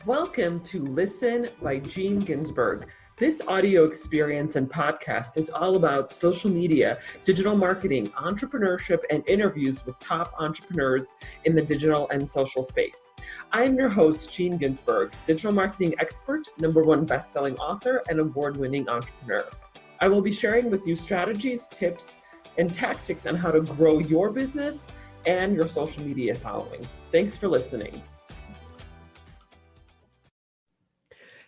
Welcome to Listen by Gene Ginsberg. This audio experience and podcast is all about social media, digital marketing, entrepreneurship, and interviews with top entrepreneurs in the digital and social space. I am your host, Gene Ginsberg, digital marketing expert, #1 best-selling author, and award-winning entrepreneur. I will be sharing with you strategies, tips, and tactics on how to grow your business and your social media following. Thanks for listening.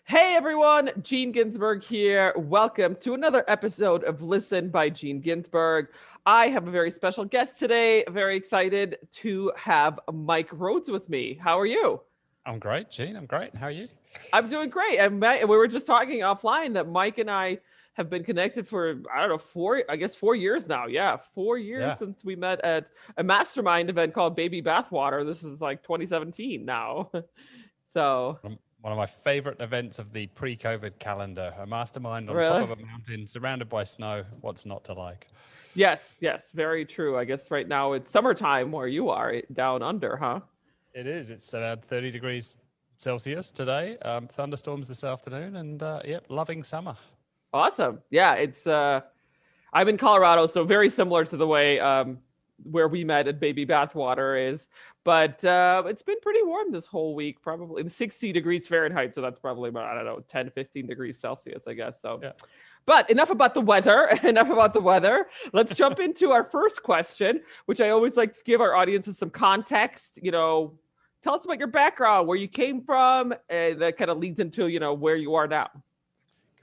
Hey everyone, Gene Ginsberg here. Welcome to another episode of Listen by Gene Ginsberg. I have a very special guest today. Very excited to have Mike Rhodes with me. How are you? I'm great, Gene. I'm great. How are you? I'm doing great. We were just talking offline that Mike and I have been connected for, 4 years now. Yeah, 4 years since we met at a mastermind event called Baby Bathwater. This is like 2017 now. So... One of my favorite events of the pre-COVID calendar, a mastermind on top of a mountain surrounded by snow. What's not to like? Yes, very true. I guess right now it's summertime where you are down under, huh? It is. It's around 30 degrees Celsius today. Thunderstorms this afternoon and loving summer. Awesome. Yeah, it's I'm in Colorado, so very similar to the way where we met at Baby Bathwater is. But it's been pretty warm this whole week, probably 60 degrees Fahrenheit. So that's probably about, 10, 15 degrees Celsius, I guess. So, yeah. But enough about the weather. Let's jump into our first question, which I always like to give our audiences some context. Tell us about your background, where you came from, and that kind of leads into, where you are now.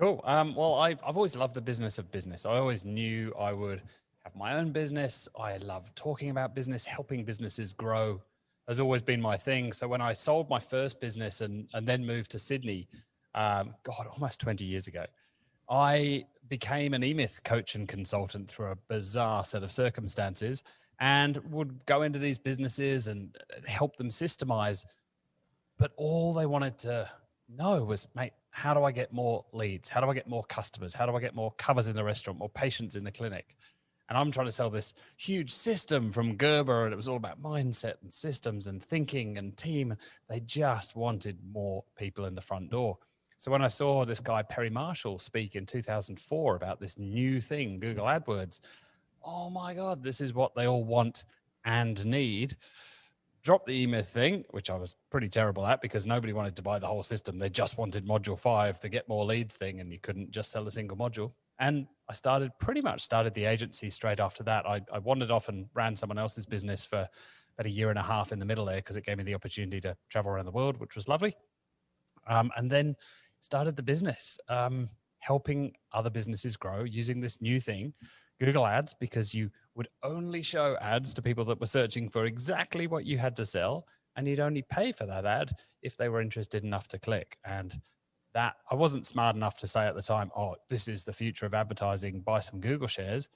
Cool. Well, I've always loved the business of business. I always knew I would have my own business. I love talking about business, helping businesses grow has always been my thing. So when I sold my first business and then moved to Sydney, almost 20 years ago, I became an E-Myth coach and consultant through a bizarre set of circumstances and would go into these businesses and help them systemize. But all they wanted to know was, mate, how do I get more leads? How do I get more customers? How do I get more covers in the restaurant, more patients in the clinic? And I'm trying to sell this huge system from Gerber, and it was all about mindset and systems and thinking and team. They just wanted more people in the front door. So when I saw this guy, Perry Marshall, speak in 2004 about this new thing, Google AdWords, oh my God, this is what they all want and need. Drop the E-Myth thing, which I was pretty terrible at because nobody wanted to buy the whole system. They just wanted module 5, the get more leads thing, and you couldn't just sell a single module. And I pretty much started the agency straight after that. I wandered off and ran someone else's business for about a year and a half in the middle there because it gave me the opportunity to travel around the world, which was lovely. And then started the business, helping other businesses grow using this new thing, Google Ads, because you would only show ads to people that were searching for exactly what you had to sell, and you'd only pay for that ad if they were interested enough to click. And that I wasn't smart enough to say at the time, oh, this is the future of advertising, buy some Google shares.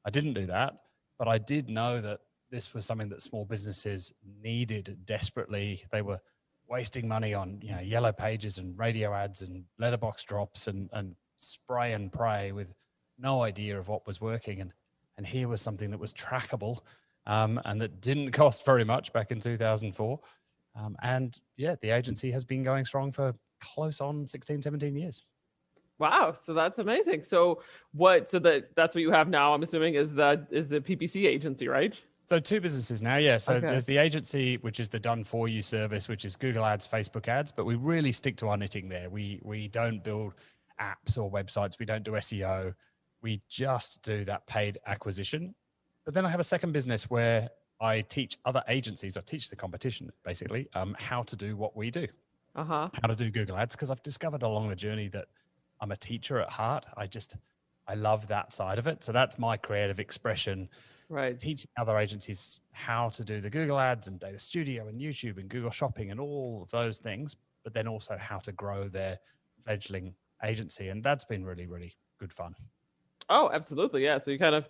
I didn't do that, but I did know that this was something that small businesses needed desperately. They were wasting money on, yellow pages and radio ads and letterbox drops and spray and pray with no idea of what was working. And here was something that was trackable and that didn't cost very much back in 2004. The agency has been going strong for close on 16, 17 years. Wow. So that's amazing. So that's what you have now, I'm assuming is the PPC agency, right? So 2 businesses now. Yeah. So There's the agency, which is the done for you service, which is Google Ads, Facebook ads, but we really stick to our knitting there. We don't build apps or websites. We don't do SEO. We just do that paid acquisition. But then I have a second business where I teach other agencies. I teach the competition basically, how to do what we do. How to do Google Ads, because I've discovered along the journey that I'm a teacher at heart. I love that side of it. So that's my creative expression, right? Teaching other agencies how to do the Google Ads and Data Studio and YouTube and Google Shopping and all of those things, but then also how to grow their fledgling agency. And that's been really, really good fun. Oh, absolutely. Yeah. So you kind of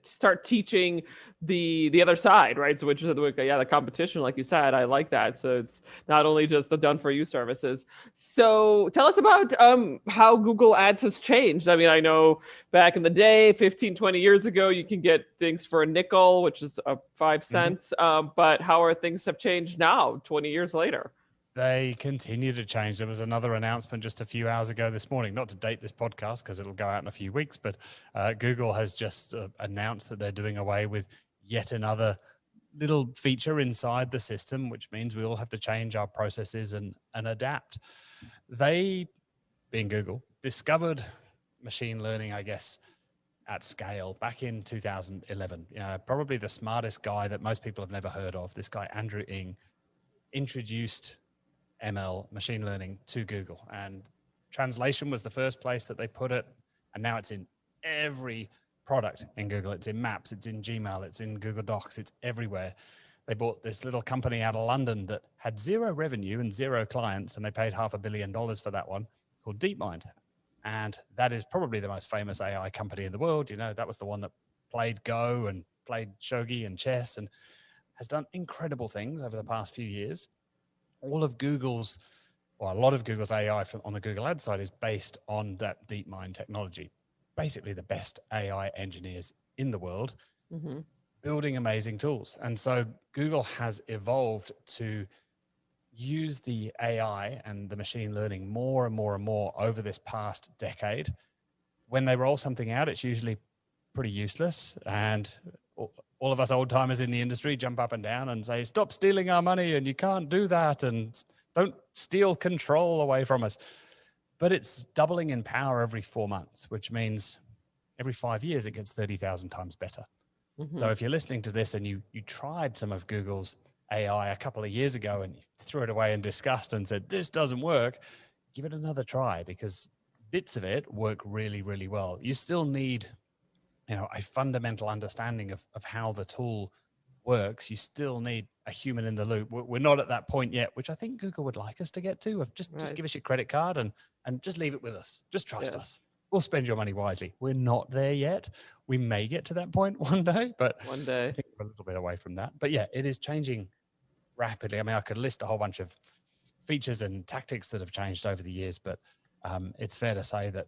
start teaching the other side, right? So which is the competition, like you said. I like that. So it's not only just the done for you services. So tell us about how Google Ads has changed. I mean, I know back in the day, 15, 20 years ago, you can get things for a nickel, which is 5 cents. But how are things have changed now, 20 years later? They continue to change. There was another announcement just a few hours ago this morning, not to date this podcast because it'll go out in a few weeks, but Google has just announced that they're doing away with yet another little feature inside the system, which means we all have to change our processes and adapt. They, being Google, discovered machine learning, I guess, at scale back in 2011. Probably the smartest guy that most people have never heard of. This guy, Andrew Ng, introduced ML, machine learning, to Google. And translation was the first place that they put it. And now it's in every product in Google. It's in Maps, it's in Gmail, it's in Google Docs, it's everywhere. They bought this little company out of London that had zero revenue and zero clients, and they paid $500 million for that one, called DeepMind. And that is probably the most famous AI company in the world. That was the one that played Go and played shogi and chess and has done incredible things over the past few years. All of Google's, or a lot of Google's AI on the Google Ads side is based on that DeepMind technology. Basically the best AI engineers in the world building amazing tools. And so Google has evolved to use the AI and the machine learning more and more and more over this past decade. When they roll something out, it's usually pretty useless. And all of us old timers in the industry jump up and down and say, stop stealing our money and you can't do that. And don't steal control away from us. But it's doubling in power every 4 months, which means every 5 years it gets 30,000 times better. So if you're listening to this and you tried some of Google's AI a couple of years ago and you threw it away in disgust and said, this doesn't work, give it another try, because bits of it work really, really well. You still need, a fundamental understanding of how the tool works. You still need a human in the loop. We're not at that point yet, which I think Google would like us to get to, of just give us your credit card and just leave it with us. Just trust us. We'll spend your money wisely. We're not there yet. We may get to that point one day, but one day I think we're a little bit away from that. But yeah, it is changing rapidly. I mean, I could list a whole bunch of features and tactics that have changed over the years, but it's fair to say that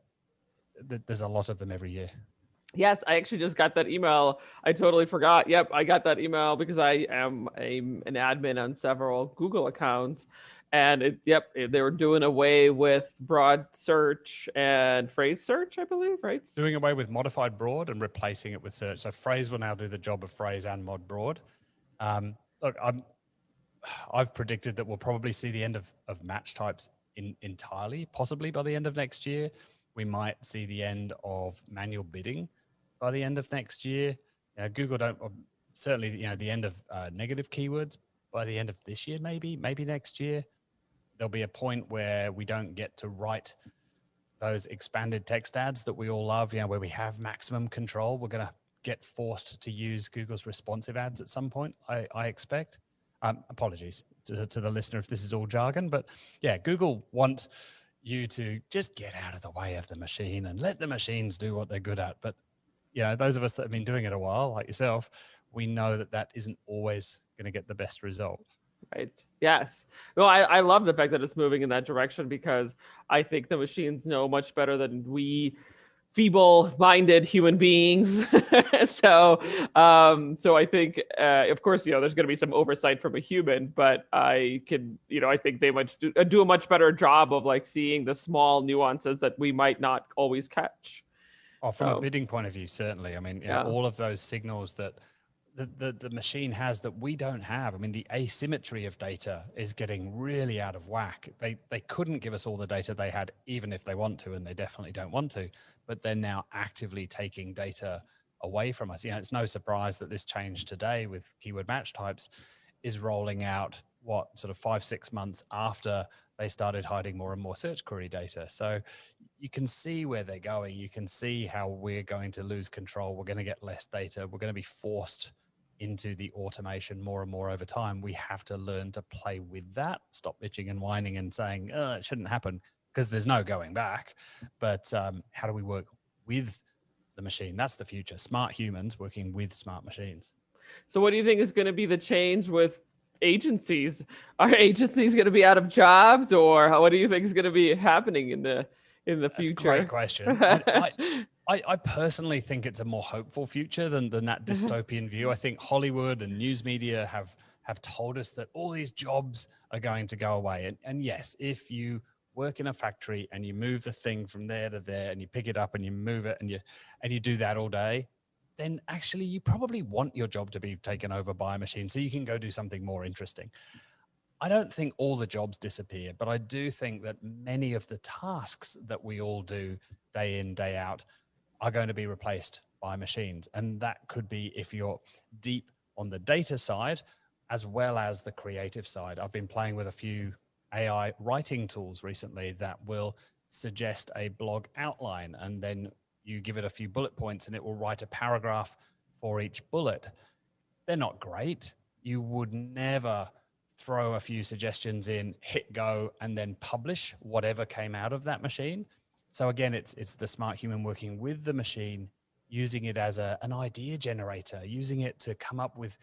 there's a lot of them every year. Yes, I actually just got that email. I totally forgot. Yep, I got that email because I am an admin on several Google accounts. And they were doing away with broad search and phrase search, I believe, right? Doing away with modified broad and replacing it with search. So phrase will now do the job of phrase and mod broad. Look, I've predicted that we'll probably see the end of match types entirely, possibly by the end of next year. We might see the end of manual bidding by the end of next year. Google certainly, the end of negative keywords by the end of this year, maybe next year. There'll be a point where we don't get to write those expanded text ads that we all love, where we have maximum control. We're going to get forced to use Google's responsive ads at some point, I expect. Apologies to the listener if this is all jargon, but yeah, Google want you to just get out of the way of the machine and let the machines do what they're good at. But those of us that have been doing it a while, like yourself, we know that isn't always going to get the best result. Right. Yes. Well, I love the fact that it's moving in that direction, because I think the machines know much better than we feeble-minded human beings. So I think, of course, there's going to be some oversight from a human, but I think they do a much better job of seeing the small nuances that we might not always catch. From a bidding point of view, certainly. I mean, all of those signals that the machine has that we don't have. I mean, the asymmetry of data is getting really out of whack. They couldn't give us all the data they had, even if they want to, and they definitely don't want to, but they're now actively taking data away from us. It's no surprise that this change today with keyword match types is rolling out sort of 5-6 months after they started hiding more and more search query data. So you can see where they're going. You can see how we're going to lose control. We're going to get less data. We're going to be forced into the automation more and more over time. We have to learn to play with that, stop bitching and whining and saying, it shouldn't happen, because there's no going back. But how do we work with the machine? That's the future. Smart humans working with smart machines. So what do you think is going to be the change with agencies? Are agencies going to be out of jobs, or what do you think is going to be happening in the future? That's a great question. I personally think it's a more hopeful future than that dystopian view. I think Hollywood and news media have told us that all these jobs are going to go away. And yes, if you work in a factory and you move the thing from there to there and you pick it up and you move it and you do that all day, then actually you probably want your job to be taken over by a machine so you can go do something more interesting. I don't think all the jobs disappear, but I do think that many of the tasks that we all do day in, day out are going to be replaced by machines. And that could be if you're deep on the data side as well as the creative side. I've been playing with a few AI writing tools recently that will suggest a blog outline, and then you give it a few bullet points and it will write a paragraph for each bullet. They're not great. You would never throw a few suggestions in, hit go, and then publish whatever came out of that machine. So again, it's the smart human working with the machine, using it as an idea generator, using it to come up with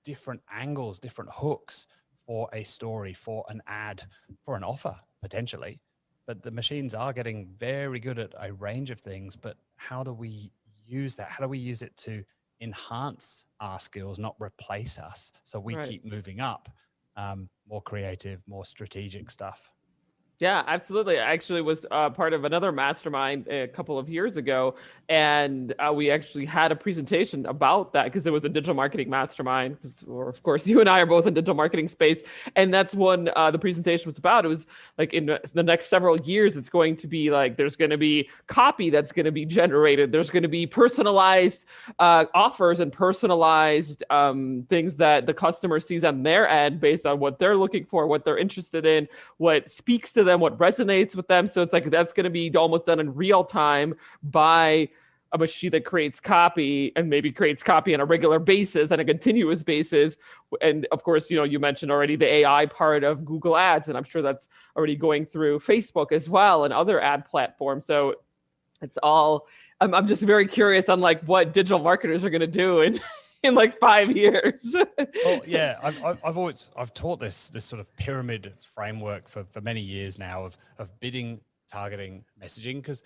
different angles, different hooks for a story, for an ad, for an offer, potentially. But the machines are getting very good at a range of things. But how do we use that? How do we use it to enhance our skills, not replace us? So we keep moving up, more creative, more strategic stuff. Yeah, absolutely. I actually was part of another mastermind a couple of years ago, and we actually had a presentation about that because it was a digital marketing mastermind. Of course, you and I are both in digital marketing space, and that's what the presentation was about. It was like in the next several years, it's going to be like there's going to be copy that's going to be generated. There's going to be personalized offers and personalized things that the customer sees on their end based on what they're looking for, what they're interested in, what speaks to them, what resonates with them. So it's like that's going to be almost done in real time by a machine that creates copy and maybe creates copy on a regular basis and a continuous basis. And of course, you mentioned already the AI part of Google Ads, and I'm sure that's already going through Facebook as well and other ad platforms. So it's all, I'm just very curious on like what digital marketers are going to do in like 5 years. Well, yeah, I've taught this sort of pyramid framework for many years now of bidding, targeting, messaging, because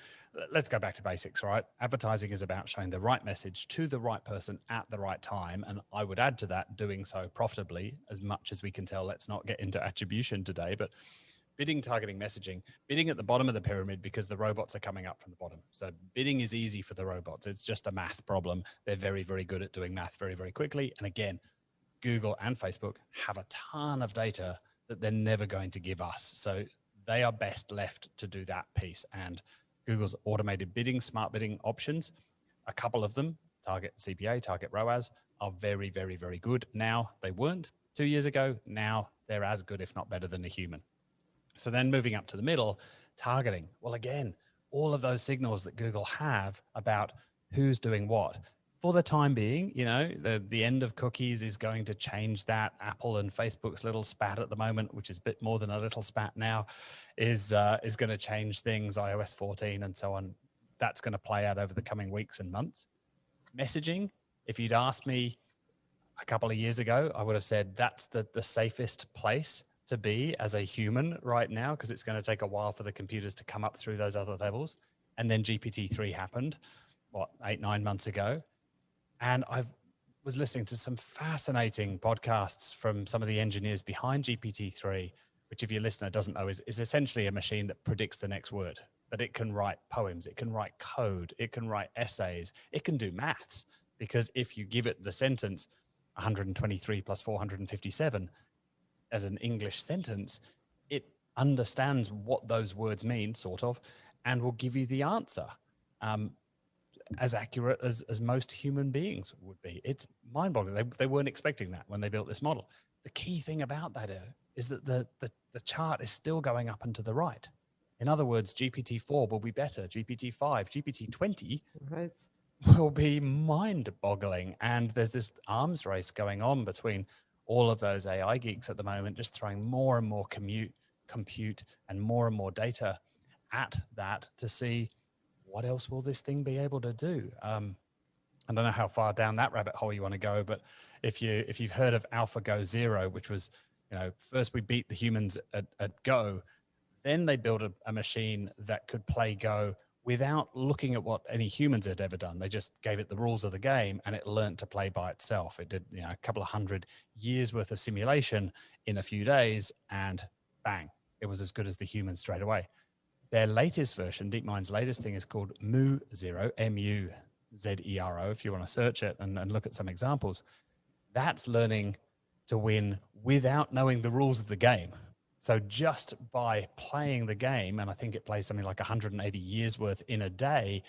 let's go back to basics, right? Advertising is about showing the right message to the right person at the right time. And I would add to that, doing so profitably as much as we can tell. Let's not get into attribution today, but bidding, targeting, messaging, bidding at the bottom of the pyramid because the robots are coming up from the bottom. So bidding is easy for the robots. It's just a math problem. They're very, very good at doing math very, very quickly. And again, Google and Facebook have a ton of data that they're never going to give us. So they are best left to do that piece. And Google's automated bidding, smart bidding options, a couple of them, Target CPA, Target ROAS, are very, very, very good. Now, they weren't 2 years ago. Now they're as good, if not better than a human. So then moving up to the middle, targeting. Well, again, all of those signals that Google have about who's doing what. For the time being, the end of cookies is going to change that. Apple and Facebook's little spat at the moment, which is a bit more than a little spat now, is going to change things, iOS 14 and so on. That's going to play out over the coming weeks and months. Messaging, if you'd asked me a couple of years ago, I would have said that's the safest place to be as a human right now, because it's going to take a while for the computers to come up through those other levels. And then GPT-3 happened, 8-9 months ago. And I was listening to some fascinating podcasts from some of the engineers behind GPT-3, which if your listener doesn't know is essentially a machine that predicts the next word. But it can write poems, it can write code, it can write essays, it can do maths. Because if you give it the sentence 123 plus 457 as an English sentence, it understands what those words mean, sort of, and will give you the answer. As accurate as most human beings would be. It's mind-boggling. They weren't expecting that when they built this model. The key thing about that is that the chart is still going up and to the right. In other words, GPT-4 will be better. GPT-5, GPT-20 will be mind-boggling. And there's this arms race going on between all of those AI geeks at the moment, just throwing more and more compute and more data at that to see what else will this thing be able to do? I don't know how far down that rabbit hole you want to go, but if you've heard of AlphaGo Zero, which was, first we beat the humans at Go, then they built a machine that could play Go without looking at what any humans had ever done. They just gave it the rules of the game and it learned to play by itself. It did, a couple of 100 years worth of simulation in a few days, and bang, it was as good as the humans straight away. Their latest version, DeepMind's latest thing, is called Mu-Zero, M-U-Z-E-R-O, if you want to search it and look at some examples. That's learning to win without knowing the rules of the game. So just by playing the game, and I think it plays something like 180 years worth in a day,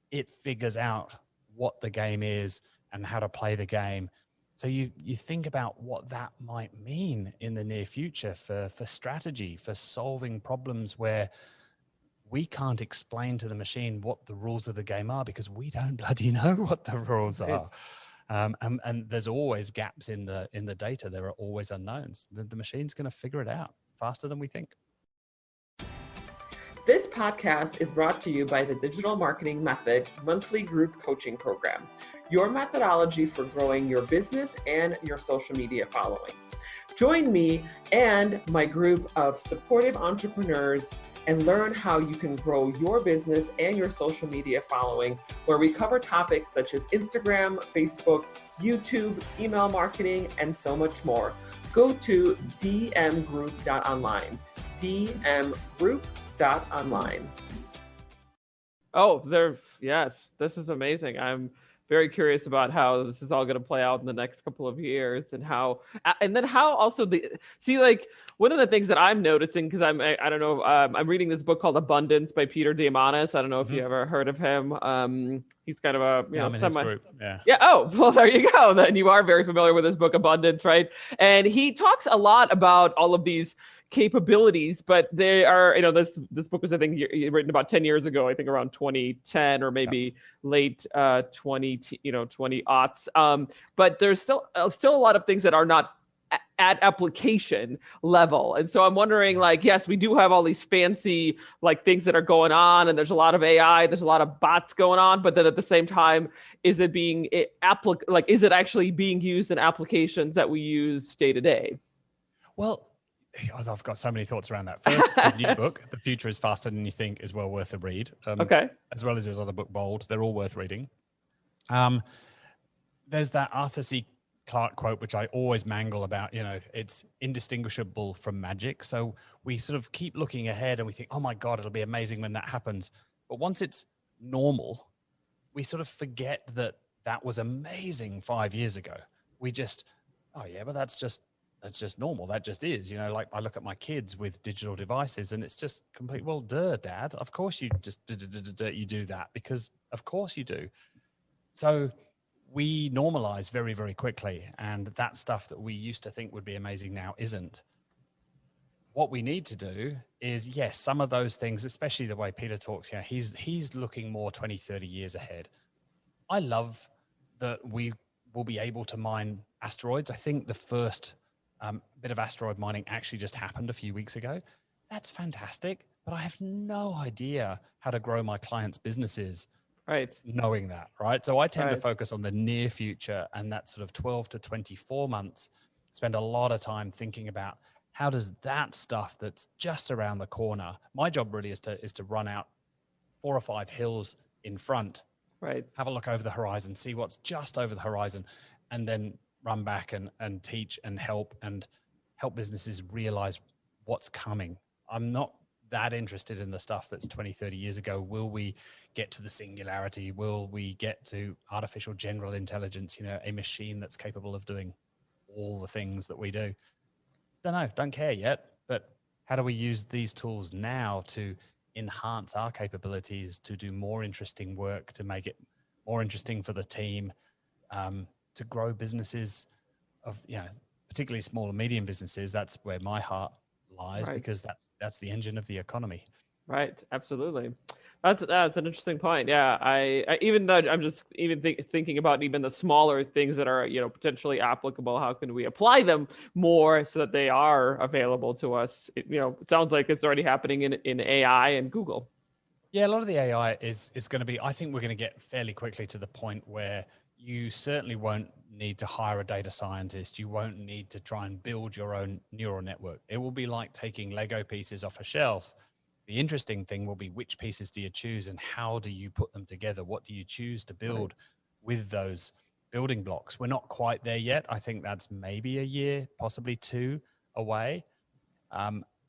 it figures out what the game is and how to play the game. So you think about what that might mean in the near future for strategy, for solving problems where we can't explain to the machine what the rules of the game are because we don't bloody know what the rules are. And there's always gaps in the data. There are always unknowns. The machine's going to figure it out faster than we think. This podcast is brought to you by the Digital Marketing Method monthly group coaching program, your methodology for growing your business and your social media following. Join me and my group of supportive entrepreneurs and learn how you can grow your business and your social media following, where we cover topics such as Instagram, Facebook, YouTube, email marketing, and so much more. Go to dmgroup.online, dmgroup.online. Oh, yes, this is amazing. I'm very curious about how this is all going to play out in the next couple of years, and then how also one of the things that I'm noticing, because I don't know, I'm reading this book called Abundance by Peter Diamandis. I don't know if you ever heard of him. He's kind of a I'm in his group. Yeah. Oh, well, there you go. Then you are very familiar with his book Abundance, right? And he talks a lot about all of these capabilities, but they are, this book was, I think, written about 10 years ago, I think around 2010 or maybe late 20 aughts. But there's still a lot of things that are not at application level. And so I'm wondering, yes, we do have all these fancy things that are going on, and there's a lot of AI, there's a lot of bots going on, but then at the same time, is it is it actually being used in applications that we use day to day? Well, I've got so many thoughts around that. First, his new book, The Future is Faster Than You Think, is well worth a read. Okay. As well as his other book, Bold. They're all worth reading. There's that Arthur C. Clarke quote, which I always mangle about, it's indistinguishable from magic. So we sort of keep looking ahead and we think, oh my God, it'll be amazing when that happens. But once it's normal, we sort of forget that was amazing 5 years ago. We just, oh yeah, but that's just normal. That just is, I look at my kids with digital devices and it's just complete, well, duh, Dad, of course you just you do that because of course you do. So we normalize very, very quickly. And that stuff that we used to think would be amazing now isn't. What we need to do is, yes, some of those things, especially the way Peter talks, he's looking more 20, 30 years ahead. I love that we will be able to mine asteroids. I think the first bit of asteroid mining actually just happened a few weeks ago. That's fantastic, but I have no idea how to grow my clients' businesses. Right. Knowing that, right? So I tend to focus on the near future and that sort of 12 to 24 months, spend a lot of time thinking about how does that stuff that's just around the corner, my job really is to run out 4 or 5 hills in front, right? Have a look over the horizon, see what's just over the horizon, and then run back and teach and help businesses realize what's coming. I'm not that interested in the stuff that's 20, 30 years ago. Will we get to the singularity? Will we get to artificial general intelligence, a machine that's capable of doing all the things that we do? Don't know, don't care yet, but how do we use these tools now to enhance our capabilities, to do more interesting work, to make it more interesting for the team, to grow businesses of, particularly small and medium businesses? That's where my heart lies, because that's the engine of the economy. Right. Absolutely. That's an interesting point. Yeah. I even though I'm just thinking about even the smaller things that are, potentially applicable, how can we apply them more so that they are available to us? It sounds like it's already happening in AI and Google. Yeah. A lot of the AI is going to be, I think we're going to get fairly quickly to the point where you certainly won't need to hire a data scientist. You won't need to try and build your own neural network. It will be like taking Lego pieces off a shelf The interesting thing will be which pieces do you choose and how do you put them together? What do you choose to build with those building blocks? We're not quite there yet. I think that's maybe a year, possibly two away.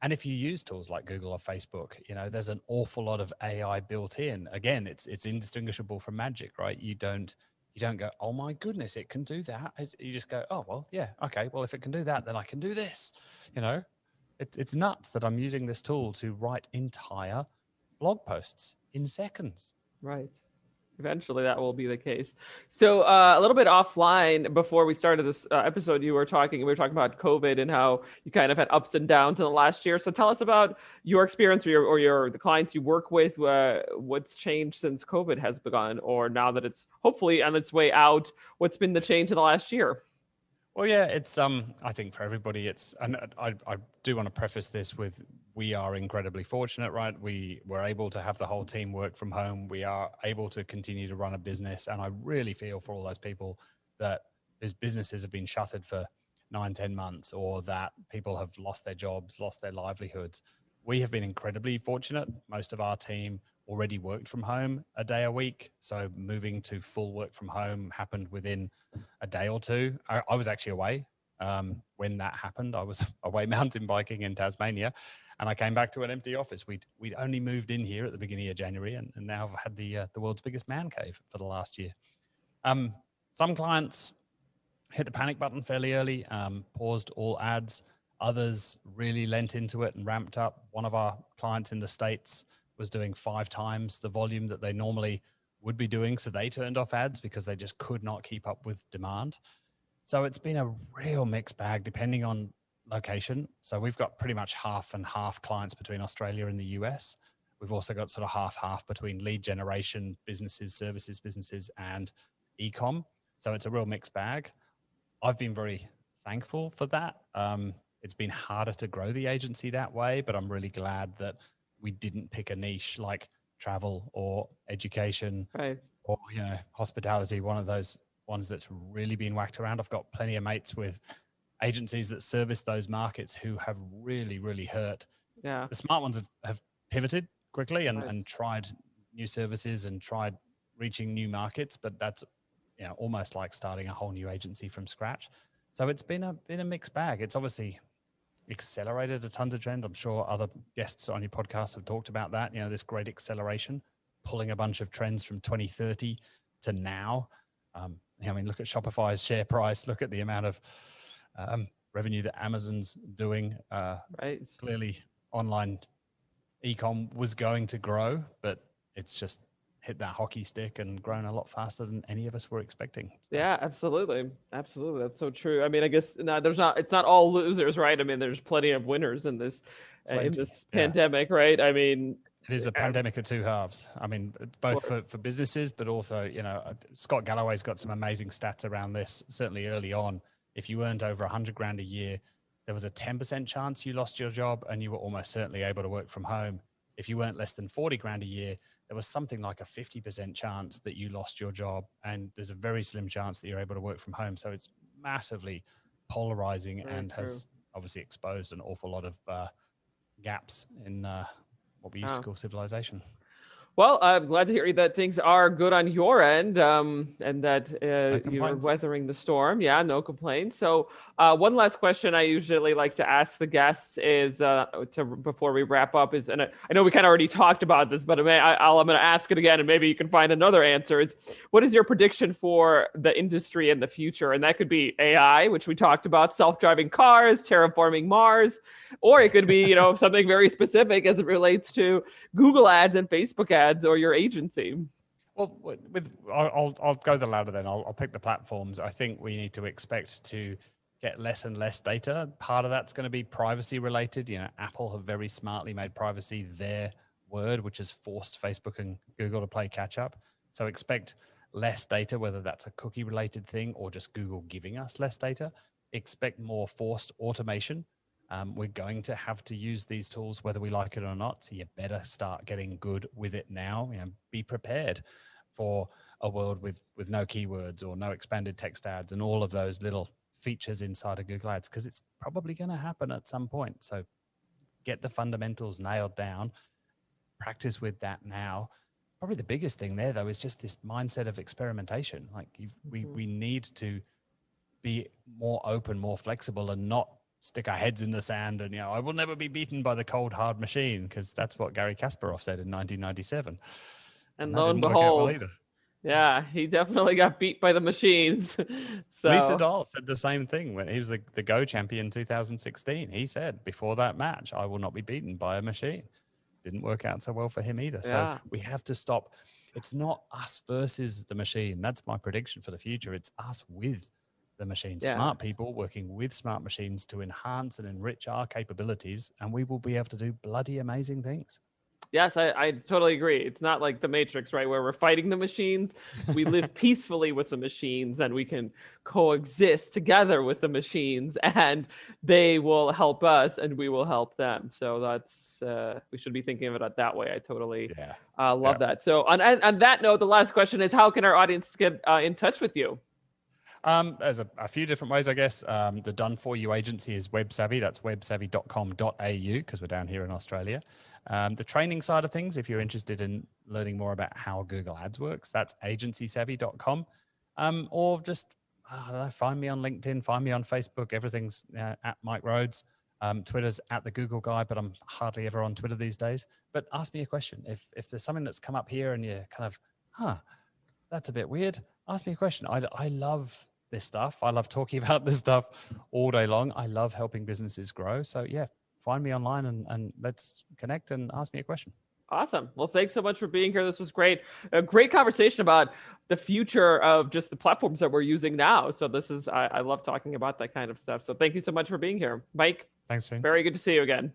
And if you use tools like Google or Facebook, there's an awful lot of AI built in. Again, it's indistinguishable from magic, right? You don't go, oh my goodness, it can do that. You just go, oh well, yeah, okay. Well, if it can do that, then I can do this. You know, it's nuts that I'm using this tool to write entire blog posts in seconds. Right. Eventually, that will be the case. So, a little bit offline before we started this episode, we were talking about COVID and how you kind of had ups and downs in the last year. So, tell us about your experience or the clients you work with. What's changed since COVID has begun, or now that it's hopefully on its way out? What's been the change in the last year? Well, yeah, it's I think for everybody, and I do want to preface this with we are incredibly fortunate, right? We were able to have the whole team work from home. We are able to continue to run a business, and I really feel for all those people that whose businesses have been shuttered for 9, 10 months, or that people have lost their jobs, lost their livelihoods. We have been incredibly fortunate. Most of our team already worked from home a day a week, so moving to full work from home happened within a day or two. I was actually away when that happened. I was away mountain biking in Tasmania, and I came back to an empty office. We'd only moved in here at the beginning of January, and now I've had the world's biggest man cave for the last year. Some clients hit the panic button fairly early, paused all ads. Others really lent into it and ramped up. One of our clients in the States was doing 5 times the volume that they normally would be doing. So they turned off ads because they just could not keep up with demand. So it's been a real mixed bag depending on location. So we've got pretty much half and half clients between Australia and the US. We've also got sort of half between lead generation businesses, services businesses, and e-com. So it's a real mixed bag. I've been very thankful for that. It's been harder to grow the agency that way, but I'm really glad that we didn't pick a niche like travel or education or hospitality, one of those ones that's really been whacked around. I've got plenty of mates with agencies that service those markets who have really, really hurt. Yeah. The smart ones have pivoted quickly and tried new services and tried reaching new markets, but that's almost like starting a whole new agency from scratch. So it's been a mixed bag. It's obviously accelerated a tons of trends. I'm sure other guests on your podcast have talked about that. This great acceleration, pulling a bunch of trends from 2030 to now. Look at Shopify's share price. Look at the amount of revenue that Amazon's doing. Clearly, online e-com was going to grow, but it's just hit that hockey stick and grown a lot faster than any of us were expecting. So. Yeah, absolutely. That's so true. I mean, I guess it's not all losers, right? I mean, there's plenty of winners in this pandemic, right? I mean, it is a pandemic of two halves. I mean, both for businesses, but also, Scott Galloway's got some amazing stats around this. Certainly early on, if you earned over $100,000 a year, there was a 10% chance you lost your job and you were almost certainly able to work from home. If you earned less than $40,000 a year, there was something like a 50% chance that you lost your job, and there's a very slim chance that you're able to work from home. So it's massively polarizing and has obviously exposed an awful lot of gaps in what we used to call civilization. Well, I'm glad to hear that things are good on your end, and that you're weathering the storm. Yeah, no complaints. So, one last question I usually like to ask the guests is, before we wrap up, and I know we kind of already talked about this, but I'm going to ask it again, and maybe you can find another answer. Is what is your prediction for the industry in the future? And that could be AI, which we talked about, self-driving cars, terraforming Mars, or it could be something very specific as it relates to Google ads and Facebook ads or your agency. Well, I'll go the ladder then. I'll pick the platforms. I think we need to expect to get less and less data. Part of that's going to be privacy related. Apple have very smartly made privacy their word, which has forced Facebook and Google to play catch up. So expect less data, whether that's a cookie related thing or just Google giving us less data. Expect more forced automation. We're going to have to use these tools whether we like it or not. So you better start getting good with it now. Be prepared for a world with no keywords or no expanded text ads and all of those little features inside of Google Ads, because it's probably going to happen at some point. So get the fundamentals nailed down practice with that now. Probably the biggest thing there, though, is just this mindset of experimentation. Like we need to be more open, more flexible, and not stick our heads in the sand and, I will never be beaten by the cold, hard machine, because that's what Gary Kasparov said in 1997. And that lo and didn't work out well behold, either. yeah, he definitely got beat by the machines. Lee So Sedol said the same thing when he was the Go champion in 2016. He said before that match, I will not be beaten by a machine. Didn't work out so well for him either. So yeah, we have to stop. It's not us versus the machine. That's my prediction for the future. It's us with the machine. yeah. Smart people working with smart machines to enhance and enrich our capabilities, and we will be able to do bloody amazing things. Yes, I totally agree. It's not like the Matrix, right, where we're fighting the machines. We live peacefully with the machines, and we can coexist together with the machines, and they will help us, and we will help them. So that's we should be thinking of it that way. I totally love that. So on that note, the last question is, how can our audience get in touch with you? There's a few different ways, I guess. The Done For You agency is WebSavvy. That's websavvy.com.au, because we're down here in Australia. The training side of things, if you're interested in learning more about how Google Ads works, that's agencysavvy.com. Or just, I don't know, find me on LinkedIn, find me on Facebook. Everything's at Mike Rhodes. Twitter's at the Google guy, but I'm hardly ever on Twitter these days. But ask me a question. If there's something that's come up here and you're kind of, that's a bit weird, ask me a question. I love this stuff. I love talking about this stuff all day long. I love helping businesses grow. So yeah, find me online and let's connect and ask me a question. Awesome. Well, thanks so much for being here. This was great. A great conversation about the future of just the platforms that we're using now. So I love talking about that kind of stuff. So thank you so much for being here, Mike. Thanks, Shane. Very good to see you again.